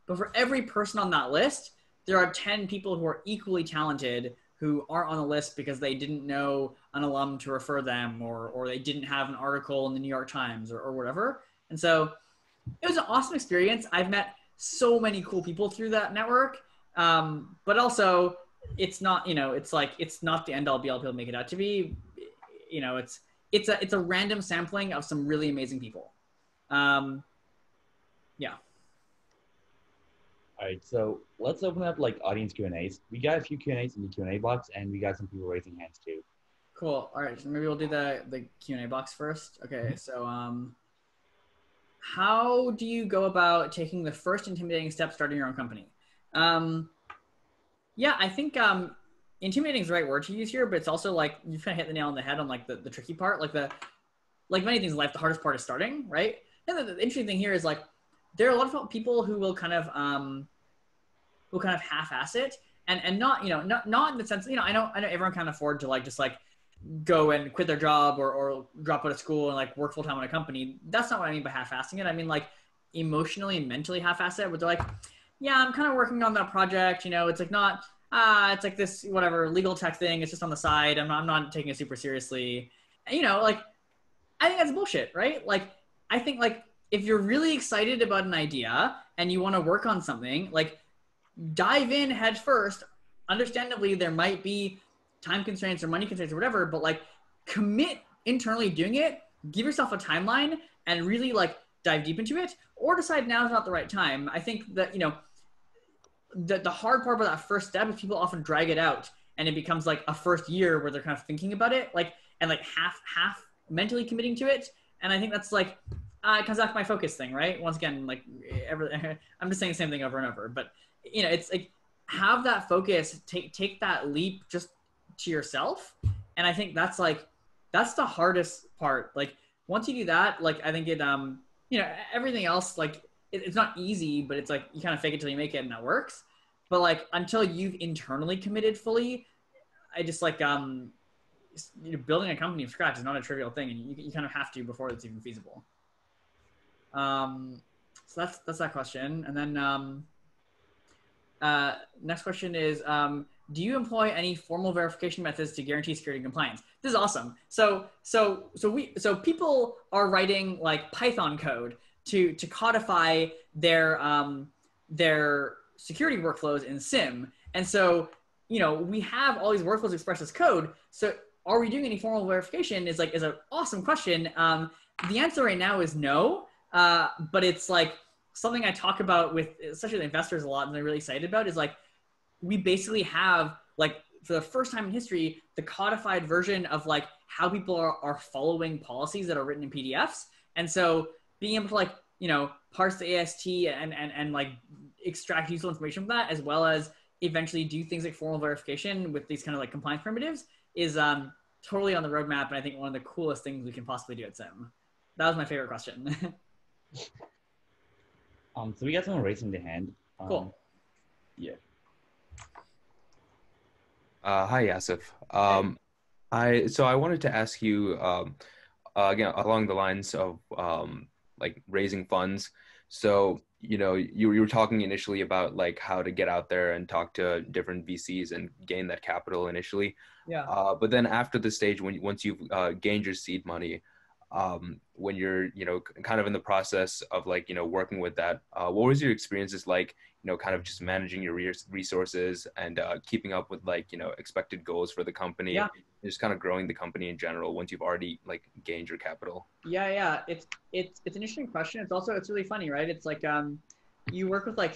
But for every person on that list, there are 10 people who are equally talented who aren't on the list because they didn't know an alum to refer them, or they didn't have an article in the New York Times or whatever. And so it was an awesome experience. I've met so many cool people through that network. But also it's not, it's not the end all be all people make it out to be. It's a random sampling of some really amazing people. Yeah. All right, so let's open up like audience Q&As. We got a few Q&As in the Q&A box, and we got some people raising hands too. Cool. All right, so maybe we'll do the Q&A box first. Okay, so how do you go about taking the first intimidating step starting your own company? Yeah, I think intimidating is the right word to use here, but it's also like you kind of hit the nail on the head on like the tricky part. Like many things in life, the hardest part is starting, right? And the interesting thing here is like there are a lot of people who will kind of half-ass it, and not not in the sense I know everyone can't afford to just go and quit their job or drop out of school and like work full time in a company. That's not what I mean by half-assing it. I mean like emotionally and mentally half-ass it, where they're like, yeah, I'm kind of working on that project. It's like not it's like this whatever legal tech thing. It's just on the side. I'm not taking it super seriously. Like I think that's bullshit, right? Like I think like if you're really excited about an idea and you want to work on something, like dive in head first. Understandably, there might be time constraints or money constraints or whatever, but like commit internally doing it, give yourself a timeline and really like dive deep into it, or decide now is not the right time. I think that, the hard part about that first step is people often drag it out and it becomes like a first year where they're kind of thinking about it, and half mentally committing to it. And I think that's like, it comes back to my focus thing, right? Once again, like I'm just saying the same thing over and over, but it's like have that focus, take that leap just to yourself. And I think that's the hardest part. Like once you do that, like I think it, everything else, like it's not easy, but it's like you kind of fake it till you make it and that works. But like until you've internally committed fully, I just like, building a company from scratch is not a trivial thing, and you kind of have to before it's even feasible. So that's that question. And then next question is, do you employ any formal verification methods to guarantee security and compliance? This is awesome. So people are writing like Python code to codify their security workflows in SIM. And so, we have all these workflows expressed as code. So are we doing any formal verification is an awesome question. The answer right now is no. But it's like something I talk about with especially the investors a lot, and they're really excited about is like, we basically have like for the first time in history, the codified version of like how people are following policies that are written in PDFs. And so being able to parse the AST and like extract useful information from that, as well as eventually do things like formal verification with these kind of like compliance primitives is totally on the roadmap. And I think one of the coolest things we can possibly do at SIM. That was my favorite question. So we got someone raising their hand. Cool. Yeah. Hi, Yasyf. I wanted to ask you again along the lines of like raising funds. So you were talking initially about like how to get out there and talk to different VCs and gain that capital initially. Yeah. But then after the stage once you've gained your seed money, when you're kind of in the process of like working with that, what was your experiences like? Kind of just managing your resources and keeping up with like expected goals for the company, Yeah. just kind of growing the company in general once you've already like gained your capital. Yeah. It's an interesting question. It's really funny, right? It's like you work with like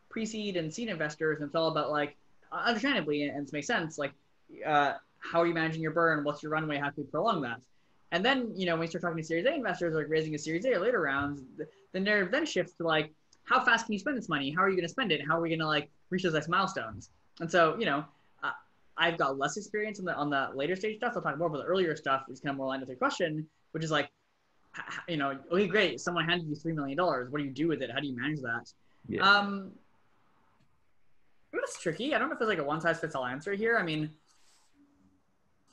pre-seed and seed investors, and it's all about like understandably, and it makes sense, like how are you managing your burn? What's your runway? How can we prolong that? And then when you start talking to Series A investors, like raising a Series A or later rounds, the narrative then shifts to like, how fast can you spend this money? How are you going to spend it? How are we going to like reach those next milestones? And so I've got less experience on the later stage stuff. I'll talk more about the earlier stuff, which is kind of more aligned with your question, which is like, okay, great, someone handed you $3 million. What do you do with it? How do you manage that? Yeah. It's tricky. I don't know if there's like a one-size-fits-all answer here. I mean,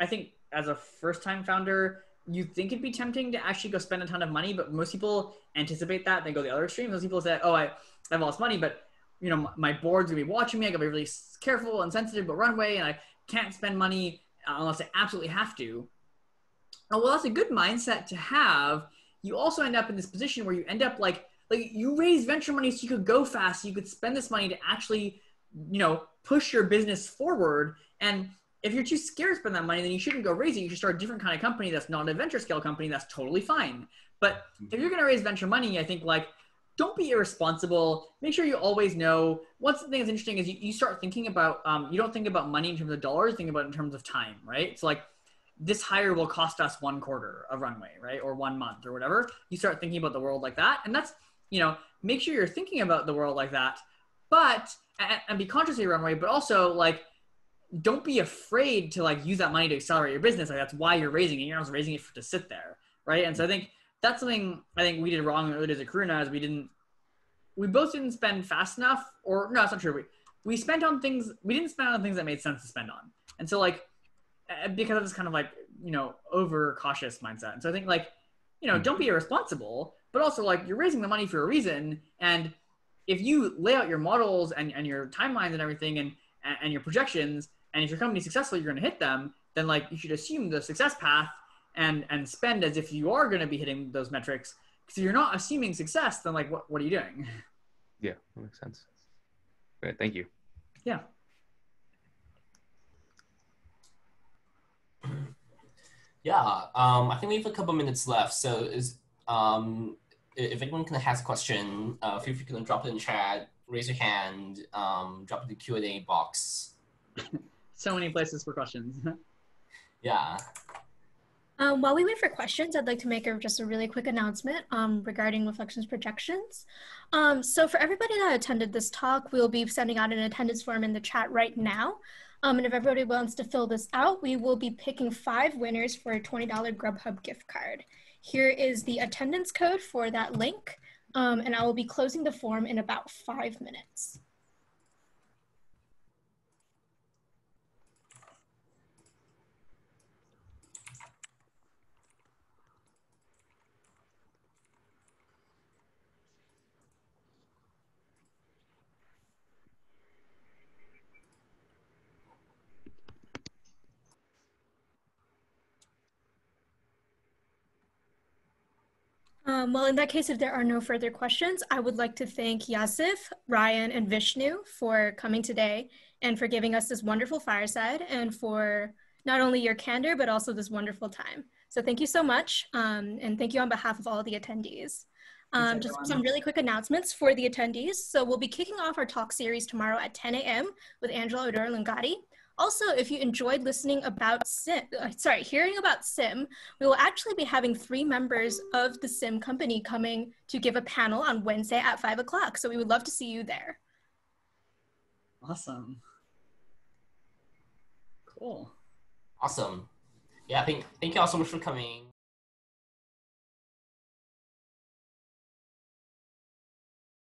I think as a first-time founder, you think it'd be tempting to actually go spend a ton of money, but most people anticipate that. They go the other extreme. Most people say, oh, I have all this money, but my board's gonna be watching me. I gotta be really careful and sensitive about runway, and I can't spend money unless I absolutely have to. Oh, well, that's a good mindset to have. You also end up in this position where you end up like you raise venture money so you could go fast. So you could spend this money to actually, push your business forward. And if you're too scared to spend that money, then you shouldn't go raise it. You should start a different kind of company that's not a venture scale company. That's totally fine. But if you're going to raise venture money, I think like, don't be irresponsible. Make sure you always know. One thing that's interesting is you start thinking about, you don't think about money in terms of dollars, think about it in terms of time, right? So like this hire will cost us 1 quarter of runway, right? Or 1 month or whatever. You start thinking about the world like that. And that's, make sure you're thinking about the world like that, but, and be conscious of your runway, but also like, don't be afraid to like use that money to accelerate your business. Like that's why you're raising it. You're not just raising it to sit there, right? And so I think that's something I think we did wrong in the early days of Karuna, is we both didn't spend fast enough, or no, it's not true. We spent on things, we didn't spend on things that made sense to spend on. And so like, because of this kind of like, over cautious mindset. And so I think like, don't be irresponsible, but also like you're raising the money for a reason. And if you lay out your models and your timelines and everything and your projections, and if your company's successful, you're going to hit them, then like you should assume the success path and spend as if you are going to be hitting those metrics. Because if you're not assuming success, then like what are you doing? Yeah, that makes sense. Great, thank you. Yeah. Yeah, I think we have a couple minutes left. So if anyone can ask a question, feel free to drop it in the chat, raise your hand, drop it in the Q&A box. So many places for questions. Yeah. While we wait for questions, I'd like to make just a really quick announcement regarding Reflections projections. So for everybody that attended this talk, we'll be sending out an attendance form in the chat right now. And if everybody wants to fill this out, we will be picking 5 winners for a $20 Grubhub gift card. Here is the attendance code for that link, and I will be closing the form in about 5 minutes. Well, in that case, if there are no further questions, I would like to thank Yasyf, Ryan, and Vishnu for coming today and for giving us this wonderful fireside and for not only your candor, but also this wonderful time. So thank you so much. And thank you on behalf of all the attendees. Just some really quick announcements for the attendees. So we'll be kicking off our talk series tomorrow at 10 a.m. with Angela Odor-Lungati. Also, if you enjoyed hearing about SIM, we will actually be having 3 members of the SIM company coming to give a panel on Wednesday at 5 o'clock. So we would love to see you there. Awesome. Cool. Awesome. Yeah, thank you all so much for coming.